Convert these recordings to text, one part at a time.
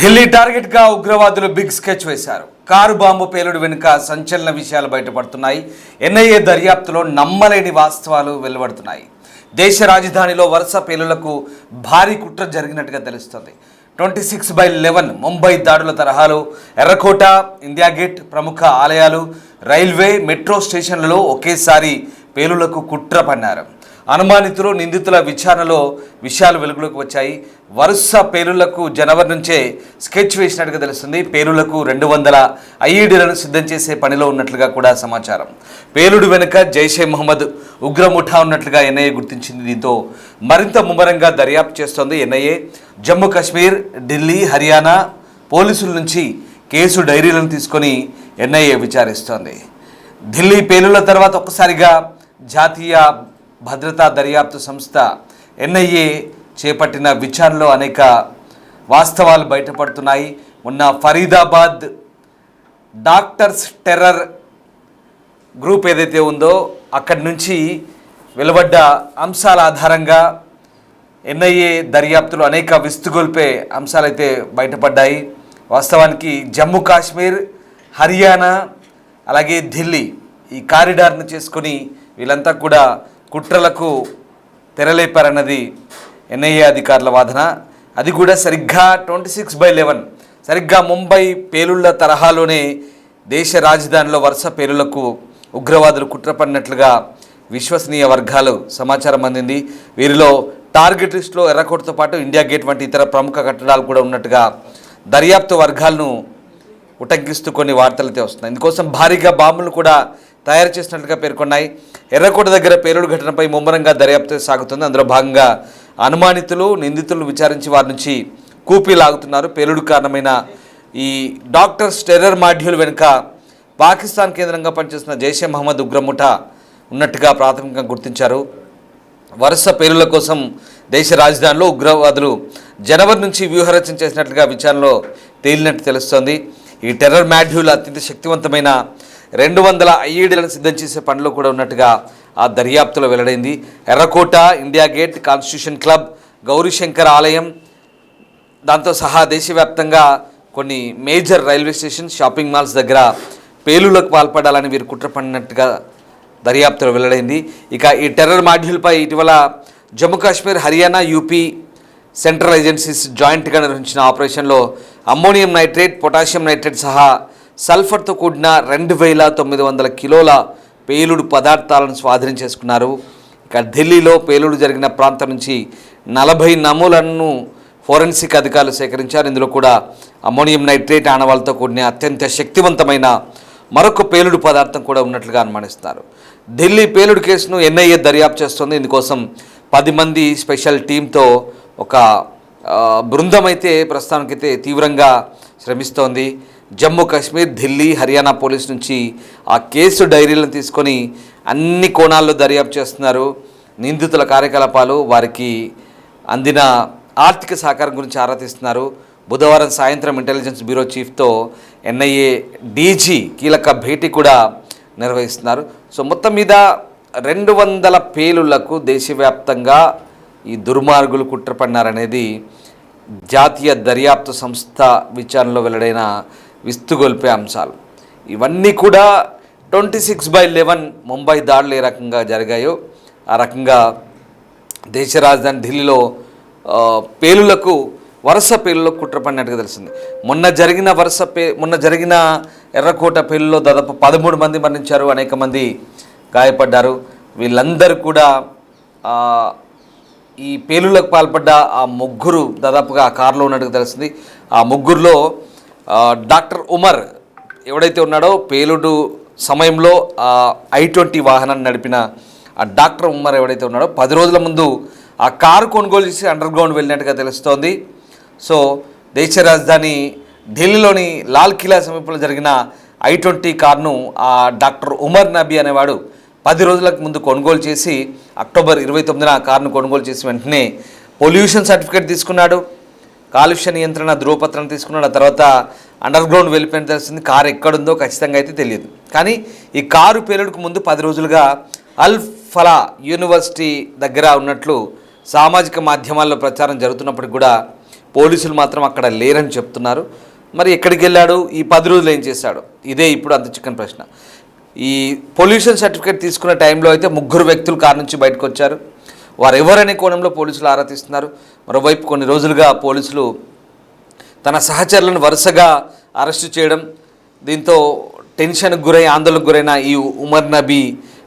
ఢిల్లీ టార్గెట్గా ఉగ్రవాదులు big sketch వేశారు. కారు బాంబు పేలుడు వెనుక సంచలన విషయాలు బయటపడుతున్నాయి. ఎన్ఐఏ దర్యాప్తులో నమ్మలేని వాస్తవాలు వెలువడుతున్నాయి. దేశ రాజధానిలో వరుస పేలుళ్లకు భారీ కుట్ర జరిగినట్టుగా తెలుస్తోంది. 26/11 ముంబై దాడుల తరహాలో ఎర్రకోట, ఇండియా గేట్, ప్రముఖ ఆలయాలు, రైల్వే, మెట్రో స్టేషన్లలో ఒకేసారి పేలుళ్లకు కుట్ర పన్నారు. అనుమానితులు, నిందితుల విచారణలో విషయాలు వెలుగులోకి వచ్చాయి. వరుస పేలుళ్లకు జనవరి నుంచే స్కెచ్ వేసినట్టుగా తెలుస్తుంది. పేలుళ్లకు 200 ఐఈడీలను సిద్ధం చేసే పనిలో ఉన్నట్లుగా కూడా సమాచారం. పేలుడు వెనుక జైషే మహమ్మద్ ఉగ్ర ముఠా ఉన్నట్లుగా ఎన్ఐఏ గుర్తించింది. దీంతో మరింత ముమ్మరంగా దర్యాప్తు చేస్తోంది ఎన్ఐఏ. జమ్మూ కాశ్మీర్, ఢిల్లీ, హర్యానా పోలీసుల నుంచి కేసు డైరీలను తీసుకొని ఎన్ఐఏ విచారిస్తోంది. ఢిల్లీ పేలుళ్ల తర్వాత ఒక్కసారిగా జాతీయ భద్రతా దర్యాప్తు సంస్థ ఎన్ఐఏ చేపట్టిన విచారణలో అనేక వాస్తవాలు బయటపడుతున్నాయి. మొన్న ఫరీదాబాద్ డాక్టర్స్ టెర్రర్ గ్రూప్ ఏదైతే ఉందో అక్కడి నుంచి వెలువడ్డ అంశాల ఆధారంగా ఎన్ఐఏ దర్యాప్తులో అనేక విస్తుగొల్పే అంశాలైతే బయటపడ్డాయి. వాస్తవానికి జమ్మూ కాశ్మీర్, హర్యానా అలాగే ఢిల్లీ ఈ కారిడార్ను చేసుకొని వీళ్ళంతా కూడా కుట్రలకు తెరలేపారన్నది ఎన్ఐఏ అధికారుల వాదన. అది కూడా సరిగ్గా 26/11 సరిగ్గా ముంబై పేలుళ్ల తరహాలోనే దేశ రాజధానిలో వరుస పేలుళ్లకు ఉగ్రవాదులు కుట్రపడినట్లుగా విశ్వసనీయ వర్గాలు సమాచారం అందింది. వీరిలో టార్గెట్ లిస్టులో ఎర్రకోటతో పాటు ఇండియా గేట్ వంటి ఇతర ప్రముఖ కట్టడాలు కూడా ఉన్నట్టుగా దర్యాప్తు వర్గాలను ఉటంకిస్తూ కొన్ని వార్తలైతే వస్తున్నాయి. ఇందుకోసం భారీగా బాంబులు కూడా తయారు చేసినట్లుగా పేర్కొన్నాయి. ఎర్రకోట దగ్గర పేలుడు ఘటనపై ముమ్మరంగా దర్యాప్తు సాగుతుంది. అందులో భాగంగా అనుమానితులు, నిందితులను విచారించి వారి నుంచి కూపీ లాగుతున్నారు. పేలుడు కారణమైన ఈ డాక్టర్స్ టెర్రర్ మాడ్యూల్ వెనుక పాకిస్తాన్ కేంద్రంగా పనిచేస్తున్న జైషే మహమ్మద్ ఉగ్రముఠ ఉన్నట్టుగా ప్రాథమికంగా గుర్తించారు. వరుస పేలుళ్ల కోసం దేశ రాజధానిలో ఉగ్రవాదులు జనవరి నుంచి వ్యూహరచన చేసినట్లుగా విచారణలో తేలినట్టు తెలుస్తోంది. ఈ టెర్రర్ మాడ్యూల్ అత్యంత శక్తివంతమైన 200 ఐఈడీలను సిద్ధం చేసే పనిలో కూడా ఉన్నట్టుగా ఆ దర్యాప్తులో వెల్లడైంది. ఎర్రకోట, India gate, constitution club, Gauri Shankar ఆలయం దాంతో సహా దేశవ్యాప్తంగా కొన్ని major railway station, shopping malls దగ్గర పేలుళ్లకు పాల్పడాలని వీరు కుట్ర పడినట్టుగా దర్యాప్తులో వెల్లడైంది. ఇక ఈ టెర్రర్ మాడ్యూల్పై ఇటీవల Jammu Kashmir, Haryana, UP central agencies జాయింట్గా నిర్వహించిన ఆపరేషన్లో అమ్మోనియం నైట్రేట్, పొటాషియం నైట్రేట్ సహా సల్ఫర్తో కూడిన 2900 కిలోల పేలుడు పదార్థాలను స్వాధీనం చేసుకున్నారు. ఇక ఢిల్లీలో పేలుడు జరిగిన ప్రాంతం నుంచి 40 నమూనాలను ఫోరెన్సిక్ అధికారులు సేకరించారు. ఇందులో కూడా అమ్మోనియం నైట్రేట్ ఆనవాళ్ళతో కూడిన అత్యంత శక్తివంతమైన మరొక పేలుడు పదార్థం కూడా ఉన్నట్లుగా అనుమానిస్తున్నారు. ఢిల్లీ పేలుడు కేసును ఎన్ఐఏ దర్యాప్తు చేస్తుంది. ఇందుకోసం 10 మంది స్పెషల్ టీంతో ఒక బృందం అయితే ప్రస్తుతానికైతే తీవ్రంగా శ్రమిస్తోంది. జమ్మూ కాశ్మీర్, ఢిల్లీ, హర్యానా పోలీస్ నుంచి ఆ కేసు డైరీలను తీసుకొని అన్ని కోణాల్లో దర్యాప్తు చేస్తున్నారు. నిందితుల కార్యకలాపాలు, వారికి అందిన ఆర్థిక సహకారం గురించి ఆరా తీస్తున్నారు. బుధవారం సాయంత్రం ఇంటెలిజెన్స్ బ్యూరో చీఫ్తో ఎన్ఐఏ డీజీ కీలక భేటీ కూడా నిర్వహిస్తున్నారు. సో మొత్తం మీద 200 పేలుళ్లకు దేశవ్యాప్తంగా ఈ దుర్మార్గులు కుట్రపడినారనేది జాతీయ దర్యాప్తు సంస్థ విచారణలో వెల్లడైన విస్తుగొల్పే అంశాలు. ఇవన్నీ కూడా 26/11 ముంబై దాడులు ఏ రకంగా జరిగాయో ఆ రకంగా దేశ రాజధాని ఢిల్లీలో పేలుళ్లకు వరుస పేలుళ్లకు కుట్రపడినట్టుగా తెలిసింది. మొన్న జరిగిన ఎర్రకోట పేలుల్లో దాదాపు 13 మంది మరణించారు, అనేక మంది గాయపడ్డారు. వీళ్ళందరూ కూడా ఈ పేలుళ్లకు పాల్పడ్డ ఆ ముగ్గురు దాదాపుగా ఆ కారులో ఉన్నట్టుగా తెలిసింది. ఆ ముగ్గురులో డాక్టర్ ఉమర్ ఎవడైతే ఉన్నాడో పేలుడు సమయంలో I-20 వాహనాన్ని నడిపిన ఆ డాక్టర్ ఉమర్ ఎవడైతే ఉన్నాడో 10 రోజుల ముందు ఆ కారు కొనుగోలు చేసి అండర్ గ్రౌండ్ వెళ్ళినట్టుగా తెలుస్తోంది. సో దేశ రాజధాని ఢిల్లీలోని లాల్ కిలా సమీపంలో జరిగిన I-20 కారును ఆ డాక్టర్ ఉమర్ నబీ అనేవాడు 10 రోజులకు ముందు కొనుగోలు చేసి అక్టోబర్ 29న కారును కొనుగోలు చేసి వెంటనే పొల్యూషన్ సర్టిఫికేట్ తీసుకున్నాడు, కాలుష్య నియంత్రణ ధృవపత్రం తీసుకున్నాడు. ఆ తర్వాత అండర్ గ్రౌండ్ వెళ్ళిపోయిన తెలిసింది. కారు ఎక్కడుందో ఖచ్చితంగా అయితే తెలియదు. కానీ ఈ కారు పేలుడుకు ముందు 10 రోజులుగా అల్ ఫలా యూనివర్సిటీ దగ్గర ఉన్నట్లు సామాజిక మాధ్యమాల్లో ప్రచారం జరుగుతున్నప్పటికీ కూడా పోలీసులు మాత్రం అక్కడ లేరని చెప్తున్నారు. మరి ఎక్కడికి వెళ్ళాడు, ఈ 10 రోజులు ఏం చేశాడు, ఇదే ఇప్పుడు అంత చిక్కని ప్రశ్న. ఈ పొల్యూషన్ సర్టిఫికేట్ తీసుకున్న టైంలో అయితే 3 వ్యక్తులు కారు నుంచి బయటకు వచ్చారు. వారు ఎవరనే కోణంలో పోలీసులు ఆరా తీస్తున్నారు. మరోవైపు కొన్ని రోజులుగా పోలీసులు తన సహచరులను వరుసగా అరెస్టు చేయడం, దీంతో టెన్షన్కు గురై ఆందోళనకు గురైన ఈ ఉమర్ నబీ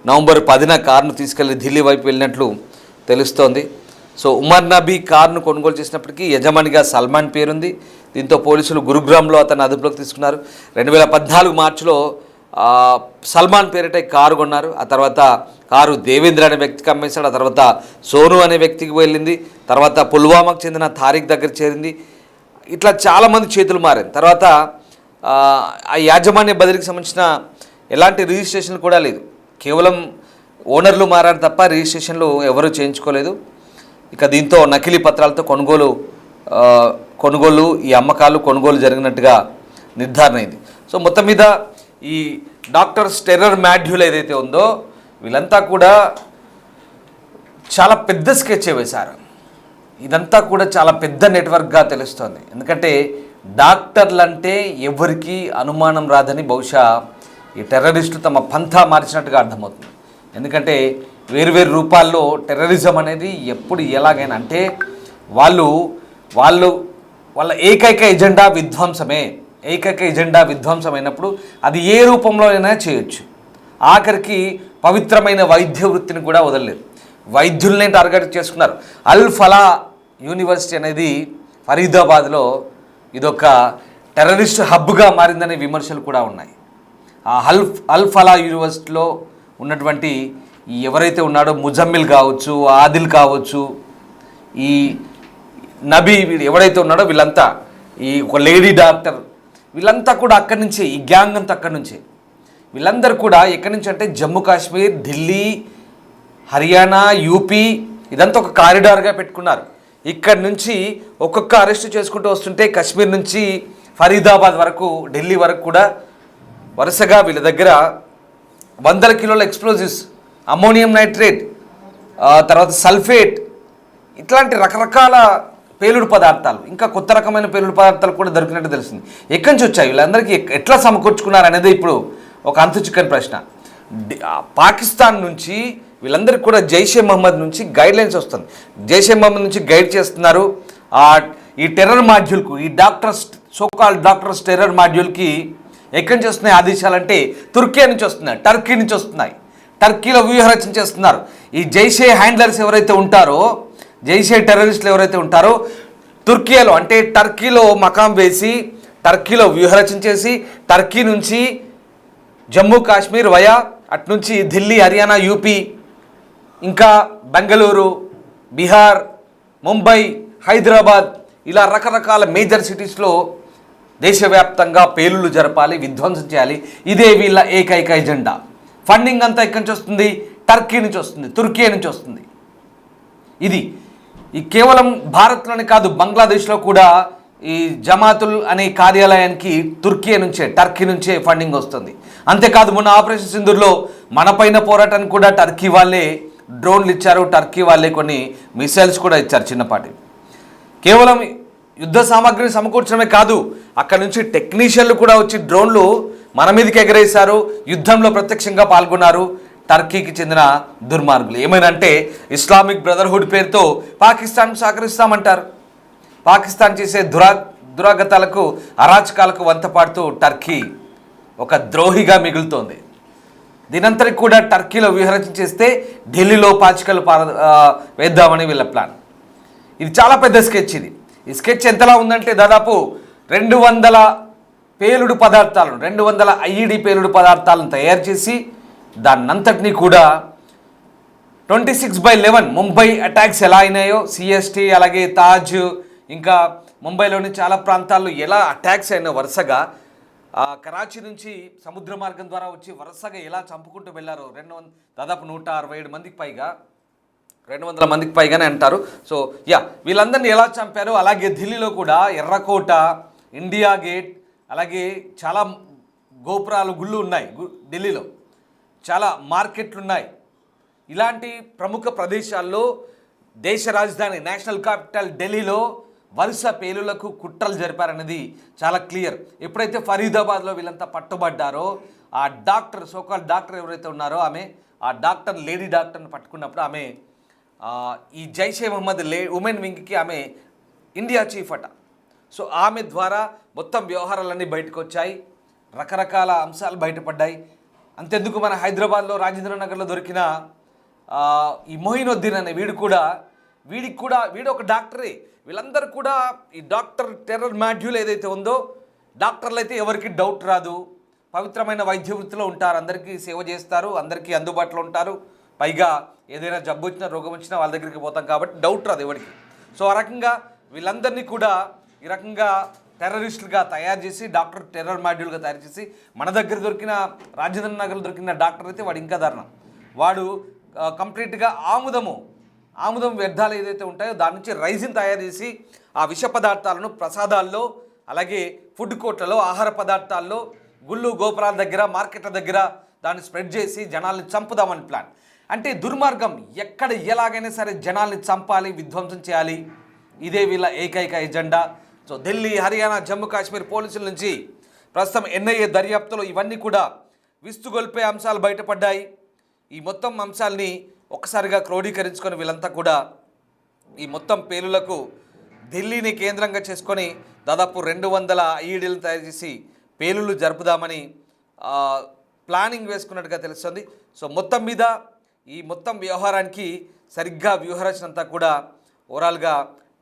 నవంబర్ 10న కారును తీసుకెళ్లి ఢిల్లీ వైపు వెళ్ళినట్లు తెలుస్తోంది. సో ఉమర్ నబీ కారును కొనుగోలు చేసినప్పటికీ యజమానిగా సల్మాన్ పేరుంది. దీంతో పోలీసులు గురుగ్రామ్లో అతను అదుపులోకి తీసుకున్నారు. 2014 మార్చిలో సల్మాన్ పేరిట కారు కొన్నారు. ఆ తర్వాత కారు దేవేంద్ర అనే వ్యక్తికి అమ్మేశాడు. ఆ తర్వాత సోను అనే వ్యక్తికి వెళ్ళింది. తర్వాత పుల్వామాకు చెందిన తారిక్ దగ్గర చేరింది. ఇట్లా చాలామంది చేతులు మారింది. తర్వాత ఆ యాజమాన్య బదిలీకి సంబంధించిన ఎలాంటి రిజిస్ట్రేషన్ కూడా లేదు. కేవలం ఓనర్లు మారారు తప్ప రిజిస్ట్రేషన్లు ఎవరూ చేయించుకోలేదు. ఇక దీంతో నకిలీ పత్రాలతో కొనుగోలు ఈ అమ్మకాలు కొనుగోలు జరిగినట్టుగా నిర్ధారణ అయింది. సో మొత్తం మీద ఈ డాక్టర్స్ టెర్రర్ మాడ్యూల్ ఏదైతే ఉందో వీళ్ళంతా కూడా చాలా పెద్ద స్కెచ్ వేశారు. ఇదంతా కూడా చాలా పెద్ద నెట్వర్క్గా తెలుస్తోంది. ఎందుకంటే డాక్టర్లు అంటే ఎవరికి అనుమానం రాదని బహుశా ఈ టెర్రరిస్టులు తమ పంథా మార్చినట్టుగా అర్థమవుతుంది. ఎందుకంటే వేరు రూపాల్లో టెర్రరిజం అనేది ఎప్పుడు ఎలాగైనా అంటే వాళ్ళ ఏకైక ఎజెండా విధ్వంసమైనప్పుడు అది ఏ రూపంలో అయినా చేయొచ్చు. ఆఖరికి పవిత్రమైన వైద్య వృత్తిని కూడా వదలలేదు. వైద్యుల్నే టార్గెట్ చేసుకున్నారు. అల్ ఫలా యూనివర్సిటీ అనేది ఫరీదాబాద్లో ఇదొక టెర్రరిస్ట్ హబ్గా మారిందనే విమర్శలు కూడా ఉన్నాయి. ఆ అల్ ఫలా యూనివర్సిటీలో ఉన్నటువంటి ఎవరైతే ఉన్నాడో ముజమ్మిల్ కావచ్చు, ఆదిల్ కావచ్చు, ఈ నబీ ఎవరైతే ఉన్నాడో వీళ్ళంతా, ఈ ఒక లేడీ డాక్టర్, వీళ్ళంతా కూడా అక్కడి నుంచే, ఈ గ్యాంగ్ అంతా అక్కడి నుంచే. వీళ్ళందరూ కూడా ఎక్కడి నుంచి అంటే జమ్మూ కాశ్మీర్, ఢిల్లీ, హర్యానా, యూపీ ఇదంతా ఒక కారిడార్గా పెట్టుకున్నారు. ఇక్కడి నుంచి ఒక్కొక్క అరెస్టు చేసుకుంటూ వస్తుంటే కాశ్మీర్ నుంచి ఫరీదాబాద్ వరకు, ఢిల్లీ వరకు కూడా వరుసగా వీళ్ళ దగ్గర 100 కిలోల ఎక్స్ప్లోజివ్స్, అమ్మోనియం నైట్రేట్, తర్వాత సల్ఫేట్, ఇట్లాంటి రకరకాల పేలుడు పదార్థాలు, ఇంకా కొత్త రకమైన పేలుడు పదార్థాలు కూడా దొరికినట్టు తెలిసింది. ఎక్కడి నుంచి వచ్చాయి, వీళ్ళందరికీ ఎట్లా సమకూర్చుకున్నారు అనేది ఇప్పుడు ఒక అంతు చిక్కని ప్రశ్న. పాకిస్తాన్ నుంచి వీళ్ళందరికీ కూడా జైషే మహమ్మద్ నుంచి గైడ్లైన్స్ వస్తుంది. జైషే మహమ్మద్ నుంచి గైడ్ చేస్తున్నారు. ఈ టెర్రర్ మాడ్యూల్కు, ఈ సోకాల్ డాక్టర్స్ టెర్రర్ మాడ్యూల్కి ఎక్కడి నుంచి వస్తున్నాయి ఆదేశాలంటే తుర్కీ నుంచి వస్తున్నాయి, టర్కీ నుంచి వస్తున్నాయి. టర్కీలో వ్యూహరచన చేస్తున్నారు. ఈ జైషే హ్యాండ్లర్స్ ఎవరైతే ఉంటారో, జైషే టెర్రరిస్టులు ఎవరైతే ఉంటారో తుర్కీలో అంటే టర్కీలో మకాం వేసి, టర్కీలో వ్యూహరచన చేసి, టర్కీ నుంచి జమ్మూ కాశ్మీర్ వయా అట్నుంచి ఢిల్లీ, హర్యానా, యూపీ, ఇంకా బెంగళూరు, బీహార్, ముంబై, హైదరాబాద్ ఇలా రకరకాల మేజర్ సిటీస్లో దేశవ్యాప్తంగా పేలుళ్ళు జరపాలి, విధ్వంసం చేయాలి. ఇదే వీళ్ళ ఏకైక ఎజెండా. ఫండింగ్ అంతా ఎక్కడి నుంచి వస్తుంది? టర్కీ నుంచి వస్తుంది, తుర్కీ నుంచి వస్తుంది. ఇది ఈ కేవలం భారత్లోనే కాదు, బంగ్లాదేశ్లో కూడా ఈ జమాతుల్ అనే కార్యాలయానికి టర్కీ నుంచే ఫండింగ్ వస్తుంది. అంతేకాదు మొన్న ఆపరేషన్ సింధూర్లో మనపైన పోరాటానికి కూడా టర్కీ వాళ్ళే డ్రోన్లు ఇచ్చారు, టర్కీ వాళ్ళే కొన్ని మిసైల్స్ కూడా ఇచ్చారు చిన్నపాటి. కేవలం యుద్ధ సామాగ్రిని సమకూర్చడమే కాదు, అక్కడ నుంచి టెక్నీషియన్లు కూడా వచ్చి డ్రోన్లు మన మీదకి ఎగరేశారు, యుద్ధంలో ప్రత్యక్షంగా పాల్గొన్నారు టర్కీకి చెందిన దుర్మార్గులు. ఏమైనంటే ఇస్లామిక్ బ్రదర్హుడ్ పేరుతో పాకిస్తాన్ సహకరిస్తామంటారు. పాకిస్తాన్ చేసే దురాగతాలకు, అరాచకాలకు వంతపాడుతూ టర్కీ ఒక ద్రోహిగా మిగులుతోంది. దీనంతరికి కూడా టర్కీలో వ్యూహరచన చేస్తే ఢిల్లీలో పాచికలు వేద్దామని వీళ్ళ ప్లాన్. ఇది చాలా పెద్ద స్కెచ్. ఈ స్కెచ్ ఎంతలా ఉందంటే దాదాపు 200 పేలుడు పదార్థాలను, 200 ఐఈడి పేలుడు పదార్థాలను తయారు చేసి దాన్నంతటినీ కూడా 26/11 ముంబై అటాక్స్ ఎలా అయినాయో, సిఎస్టీ అలాగే తాజ్, ఇంకా ముంబైలోని చాలా ప్రాంతాల్లో ఎలా అటాక్స్ అయినా వరుసగా కరాచీ నుంచి సముద్ర మార్గం ద్వారా వచ్చి వరుసగా ఎలా చంపుకుంటూ వెళ్ళారో దాదాపు 167 మందికి పైగా, 200 మందికి పైగానే అంటారు. సో వీళ్ళందరినీ ఎలా చంపారో అలాగే ఢిల్లీలో కూడా ఎర్రకోట, ఇండియా గేట్, అలాగే చాలా గోపురాలు, గుళ్ళు ఉన్నాయి. ఢిల్లీలో చాలా మార్కెట్లు ఉన్నాయి. ఇలాంటి ప్రముఖ ప్రదేశాల్లో దేశ రాజధాని నేషనల్ క్యాపిటల్ ఢిల్లీలో వరుస పేలులకు కుట్రలు జరిపారనేది చాలా క్లియర్. ఎప్పుడైతే ఫరీదాబాద్లో వీళ్ళంతా పట్టుబడ్డారో ఆ డాక్టర్ సోకాల్ డాక్టర్ ఎవరైతే ఉన్నారో ఆమె ఆ డాక్టర్ లేడీ డాక్టర్ని పట్టుకున్నప్పుడు ఆమె ఈ జైషే మహమ్మద్ ఉమెన్ వింగ్కి ఆమె ఇండియా చీఫ్ అట. సో ఆమె ద్వారా మొత్తం వ్యవహారాలన్నీ బయటకు వచ్చాయి, రకరకాల అంశాలు బయటపడ్డాయి. అంతెందుకు మన హైదరాబాద్లో రాజేంద్ర నగర్లో దొరికిన ఈ మొయినుద్దీన్ అనే వీడు ఒక డాక్టరే. వీళ్ళందరూ కూడా ఈ డాక్టర్ టెర్రర్ మాడ్యూల్ ఏదైతే ఉందో, డాక్టర్లు అయితే ఎవరికి డౌట్ రాదు, పవిత్రమైన వైద్య వృత్తిలో ఉంటారు, అందరికీ సేవ చేస్తారు, అందరికీ అందుబాటులో ఉంటారు. పైగా ఏదైనా జబ్బు వచ్చినా రోగం వచ్చినా వాళ్ళ దగ్గరికి పోతాం కాబట్టి డౌట్ రాదు ఎవరికి. సో ఆ రకంగా వీళ్ళందరినీ కూడా ఈ రకంగా టెర్రరిస్టులుగా తయారు చేసి డాక్టర్ టెర్రర్ మాడ్యూల్గా తయారు చేసి మన దగ్గర దొరికిన రాజేంద్ర నగర్లో దొరికిన డాక్టర్ అయితే వాడు ఇంకా దారుణం. వాడు కంప్లీట్గా ఆముదం వ్యర్థాలు ఏదైతే ఉంటాయో దాని నుంచి రైజిన్ తయారు చేసి ఆ విష పదార్థాలను ప్రసాదాల్లో, అలాగే ఫుడ్ కోర్ట్లలో, ఆహార పదార్థాల్లో, గుళ్ళు గోపురాల దగ్గర, మార్కెట్ల దగ్గర దాన్ని స్ప్రెడ్ చేసి జనాల్ని చంపుదామని ప్లాన్. అంటే దుర్మార్గం. ఎక్కడ ఎలాగైనా సరే జనాల్ని చంపాలి, విధ్వంసం చేయాలి, ఇదే వీళ్ళ ఏకైక ఎజెండా. సో ఢిల్లీ, హర్యానా, జమ్మూ కాశ్మీర్ పోలీసుల నుంచి ప్రస్తుతం ఎన్ఐఏ దర్యాప్తులో ఇవన్నీ కూడా విస్తుగొల్పే అంశాలు బయటపడ్డాయి. ఈ మొత్తం అంశాలని ఒక్కసారిగా క్రోడీకరించుకొని వీళ్ళంతా కూడా ఈ మొత్తం పేలులకు ఢిల్లీని కేంద్రంగా చేసుకొని దాదాపు 200 ఐఈడీలను తయారు చేసి పేలులు జరుపుదామని ప్లానింగ్ వేసుకున్నట్టుగా తెలుస్తుంది. సో మొత్తం మీద ఈ మొత్తం వ్యవహారానికి సరిగ్గా వ్యూహరచన అంతా కూడా ఓవరాల్గా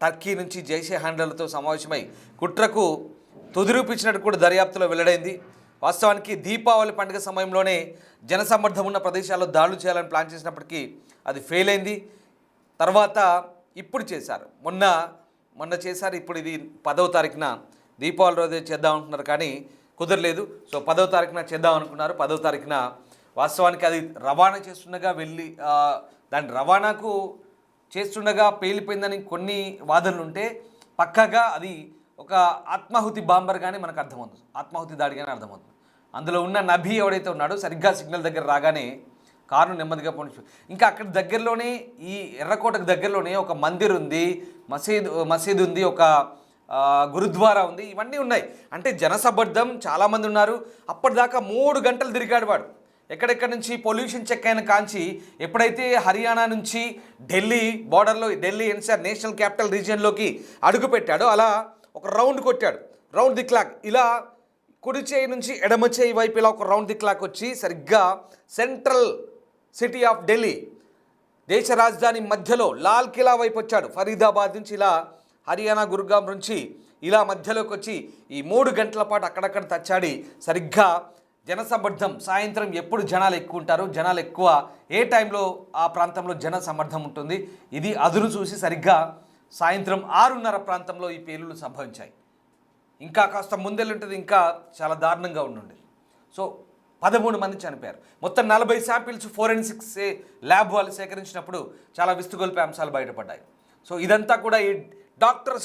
టర్కీ నుంచి జైషే హ్యాండర్లతో సమావేశమై కుట్రకు తుదిరూపించినట్టు కూడా దర్యాప్తులో వెల్లడైంది. వాస్తవానికి దీపావళి పండుగ సమయంలోనే జనసమ్మర్దం ఉన్న ప్రదేశాల్లో దాడులు చేయాలని ప్లాన్ చేసినప్పటికీ అది ఫెయిల్ అయింది. తర్వాత ఇప్పుడు చేశారు, మొన్న చేశారు. ఇప్పుడు ఇది 10వ తారీఖున దీపావళి రోజే చేద్దాం అనుకున్నారు, కానీ కుదరలేదు. సో 10వ తారీఖున చేద్దాం అనుకున్నారు. 10వ తారీఖున వాస్తవానికి అది రవాణా చేస్తుండగా దాని రవాణాకు చేస్తుండగా పేలిపోయిందని కొన్ని వాదనలు ఉంటే, పక్కాగా అది ఒక ఆత్మాహుతి బాంబర్గానే మనకు అర్థమవుతుంది, ఆత్మాహుతి దాడిగానే అర్థమవుతుంది. అందులో ఉన్న నబీ ఎవడైతే ఉన్నాడో సరిగ్గా సిగ్నల్ దగ్గర రాగానే కారును నెమ్మదిగా పోనిచ్చు. ఇంకా అక్కడ దగ్గరలోనే ఈ ఎర్రకోటకు దగ్గరలోనే ఒక మందిర్ ఉంది, మసీద్ ఉంది, ఒక గురుద్వారా ఉంది, ఇవన్నీ ఉన్నాయి. అంటే జనసబద్ధం చాలామంది ఉన్నారు. అప్పటిదాకా 3 గంటలు తిరిగాడు వాడు. ఎక్కడెక్కడి నుంచి పొల్యూషన్ చెక్ అయిన కాంచి ఎప్పుడైతే హర్యానా నుంచి ఢిల్లీ బార్డర్లో, ఢిల్లీ ఎన్సీఆర్ నేషనల్ క్యాపిటల్ రీజియన్లోకి అడుగు పెట్టాడో అలా ఒక రౌండ్ కొట్టాడు, రౌండ్ ది క్లాక్. ఇలా కుడి చేయి నుంచి ఎడమ చేయి వైపు ఇలా ఒక రౌండ్ ది క్లాక్ వచ్చి సరిగ్గా సెంట్రల్ సిటీ ఆఫ్ ఢిల్లీ, దేశ రాజధాని మధ్యలో లాల్ కిలా వైపు వచ్చాడు. ఫరీదాబాద్ నుంచి ఇలా హర్యానా గురుగాం నుంచి ఇలా మధ్యలోకి వచ్చి ఈ 3 గంటల పాటు అక్కడక్కడ తచ్చాడి సరిగ్గా జనసమ్మర్దం. సాయంత్రం ఎప్పుడు జనాలు ఎక్కువ ఉంటారు, జనాలు ఎక్కువ ఏ టైంలో ఆ ప్రాంతంలో జన సమర్థం ఉంటుంది, ఇది అదును చూసి సరిగ్గా సాయంత్రం 6:30 ప్రాంతంలో ఈ పేలులు సంభవించాయి. ఇంకా కాస్త ముందెళ్ళుంటుంది, ఇంకా చాలా దారుణంగా ఉండుండేది. సో 13 మంది చనిపోయారు. మొత్తం 40 శాంపిల్స్ ఫోరెన్సిక్స్ ల్యాబ్ వాళ్ళు సేకరించినప్పుడు చాలా విస్తుగొల్పే అంశాలు బయటపడ్డాయి. సో ఇదంతా కూడా ఈ డాక్టర్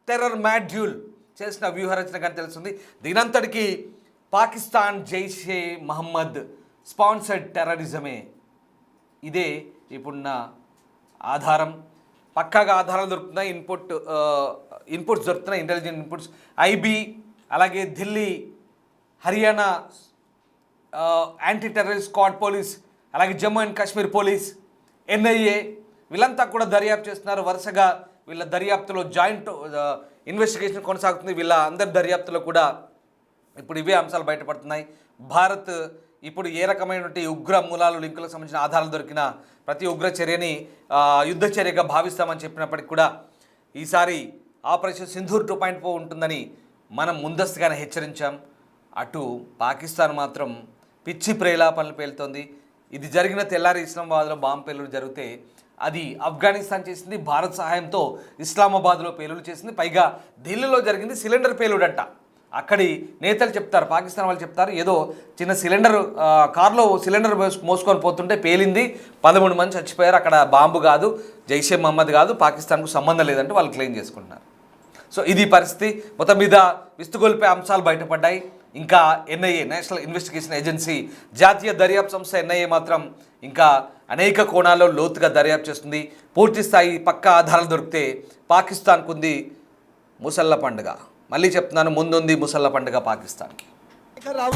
టెర్రర్ మాడ్యూల్ చేసిన వ్యూహరచన కానీ తెలుస్తుంది. దీనంతటికీ పాకిస్తాన్ జైషే మహమ్మద్ స్పాన్సర్డ్ టెర్రరిజమే, ఇదే ఇప్పుడున్న ఆధారం. పక్కాగా ఆధారాలు దొరుకుతున్నాయి, ఇన్పుట్స్ దొరుకుతున్నాయి, ఇంటెలిజెంట్ ఇన్పుట్స్. ఐబీ, అలాగే Delhi, Haryana anti terrorist squad police, అలాగే Jammu and Kashmir police, NIA వీళ్ళంతా కూడా దర్యాప్తు చేస్తున్నారు. వరుసగా వీళ్ళ దర్యాప్తులో జాయింట్ ఇన్వెస్టిగేషన్ కొనసాగుతుంది. వీళ్ళ అందరి దర్యాప్తులో కూడా ఇప్పుడు ఇవే అంశాలు బయటపడుతున్నాయి. భారత్ ఇప్పుడు ఏ రకమైనటువంటి ఉగ్ర మూలాలు, లింకులకు సంబంధించిన ఆధారాలు దొరికిన ప్రతి ఉగ్ర చర్యని యుద్ధ చర్యగా భావిస్తామని చెప్పినప్పటికీ కూడా ఈసారి ఆపరేషన్ సింధూర్ 2.0 ఉంటుందని మనం ముందస్తుగానే హెచ్చరించాం. అటు పాకిస్తాన్ మాత్రం పిచ్చి ప్రేలాపనలు పేలుతోంది. ఇది జరిగిన తెల్లారి ఇస్లామాబాద్లో బాంబు పేలుడు జరిగితే అది ఆఫ్ఘనిస్తాన్ చేసింది, భారత్ సహాయంతో ఇస్లామాబాద్లో పేలుడు చేసింది. పైగా ఢిల్లీలో జరిగింది సిలిండర్ పేలుడంట. అక్కడి నేతలు చెప్తారు, పాకిస్తాన్ వాళ్ళు చెప్తారు, ఏదో చిన్న సిలిండర్ కారులో సిలిండర్ మోసుకొని పోతుంటే పేలింది, 13 మంది చచ్చిపోయారు, అక్కడ బాంబు కాదు, జైషే మహమ్మద్ కాదు, పాకిస్తాన్కు సంబంధం లేదంటే వాళ్ళు క్లెయిమ్ చేసుకుంటున్నారు. సో ఇది పరిస్థితి. మొత్తం మీద విస్తుగొల్పే అంశాలు బయటపడ్డాయి. ఇంకా ఎన్ఐఏ, నేషనల్ ఇన్వెస్టిగేషన్ ఏజెన్సీ, జాతీయ దర్యాప్తు సంస్థ ఎన్ఐఏ మాత్రం ఇంకా అనేక కోణాల్లో లోతుగా దర్యాప్తు చేస్తుంది. పూర్తి స్థాయి పక్కా ఆధారాలు దొరికితే పాకిస్తాన్కు ఉంది ముసళ్ళ పండుగ. మళ్ళీ చెప్తున్నాను, ముందుంది ముసళ్ళ పండుగ పాకిస్తాన్కి. రావు